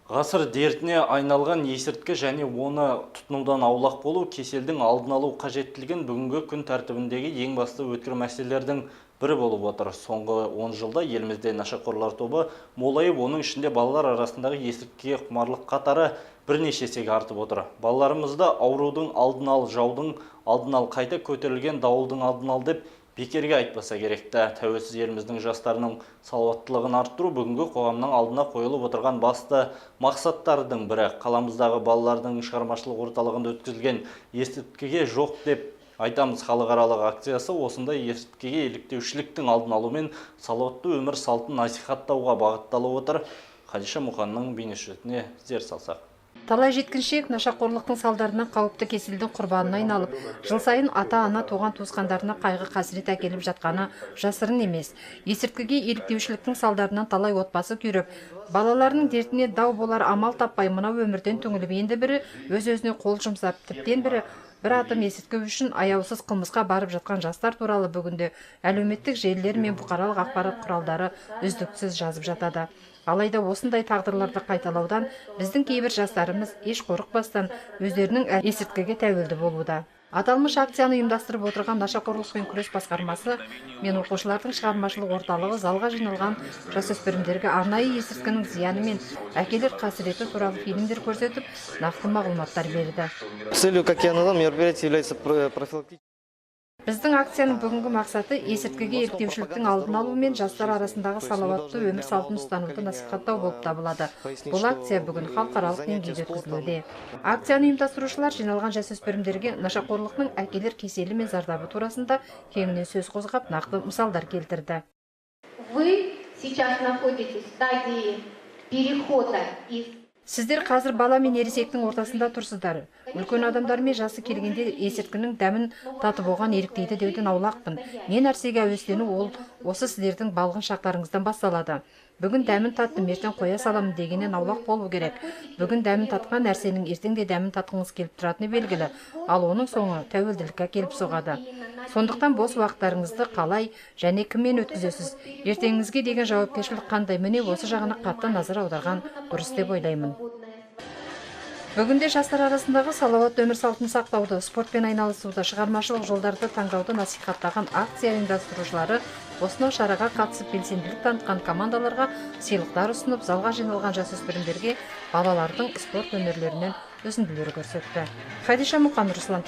Ғасыр дертіне айналған есірткі және оны тұтынудан аулақ болу кеселдің алдын алу қажеттілігін бүгінгі күн тәртібіндегі ең басты өткір мәселелердің бірі болып отыр. Соңғы 10 жылда елімізде нашақорлар тобы молайып, оның ішінде балалар арасындағы есірткіге құмарлық қатары бірнеше есеге артып отыр. Балаларымызды аурудың алдын ал, жаудың алдын ал, қайта көтерілген дауылдың алдын ал деп бекерге айтпаса керекті. Тәуелсіз еліміздің жастарының салауаттылығын арттыру бүгінгі қоғамның алдына қойылып отырған басты мақсаттардың бірі. Қаламыздағы балалардың шығармашылық орталығында өткізілген есірткіге жоқ деп айтамыз халықаралық акциясы осындай есірткіге еліктеушіліктің алдын алу мен салауатты өмір салтын насихаттауға бағытталып отыр. Хадиша Мұқанның бейнесюжетіне зер салсақ. Талай жеткіншек нашақорлықтың салдарынан қауіпті кеселдің құрбанына айналып, жыл сайын ата-ана туған туысқандарына қайғы қасірет әкеліп жатқаны жасырын емес. Есірткіге еліктеушіліктің салдарынан талай отбасы күйреп, балаларының дертіне дау болар амал таппай мынау өмірден түңіліп, енді бірі өз-өзіне қол жұмсап, тіптен бірі бір атым есірткі үшін аяусыз қылмысқа барып жатқан жастар туралы бүгінде әлеуметтік желілер мен бұқаралық ақпарат құралдары үздіксіз жазып жатады. Алайда осындай тағдырларды қайталаудан біздің кейбір жастарымыз еш қорықпастан өздерінің есірткіге тәуелді болуда. Аталмыш акцияны ұйымдастырып отырған нашақорлықпен күрес басқармасы мен оқушылардың шығармашылық орталығы залға жиналған жасөспірімдерге арнайы есірткінің зияны мен әкелер қасіреті туралы фильмдер көрсетіп, нақты мағлұматтар берді. Целью, как я назвал, мероприятие является профилактическим. Біздің акцияның бүгінгі мақсаты есірткіге еліктеушіліктің алдын алу мен жастар арасындағы салауатты өмір салтын ұстануды насихаттау болып табылады. Бұл акция бүгін халықаралық деңгейде өткізілуде. Акцияны ұйымдастырушылар жиналған жасөспірімдерге нашақорлықтың әкелер кеселі мен зардабы турасында кеңінен сөз қозғап, нақты мысалдар келтірді. Вы сейчас находитесь в стадии перехода из Сіздер қазір бала мен ересектің ортасында тұрсыздар. Үлкен адамдар мен жасы келгенде есірткінің дәмін татып оған еліктейді деуден аулақпын. Не нәрсеге әуестену ол осы сіздердің балғын шақтарыңыздан басталады. Бүгін дәмін таттым, ертең қоя саламын дегеннен аулақ болу керек. Бүгін дәмін татқан нәрсенің ертең де дәмін татқыңыз келіп тұратыны белгілі, ал оның соңы тәуелділікке келіп соғады. Сондықтан бос уақыттарыңызды қалай және кіммен өткізесіз? Ертеңіңізге деген жауапкершілік қандай? Міне осы жағына қатты назар аударған дұрыс деп ойлаймын. Бүгінде жастар арасындағы салауатты өмір салтын сақтауды, спортпен айналысуды, шығармашылық жолдарды таңдауды насихаттаған акция ұйымдастырушылары осынау шараға қатысып белсенділік танытқан командаларға сыйлықтар ұсынып, залға жиналған жасөспірімдерге балалардың спорт өнерлерінен үзінділер көрсетті. Хадиша Мұқан, Руслан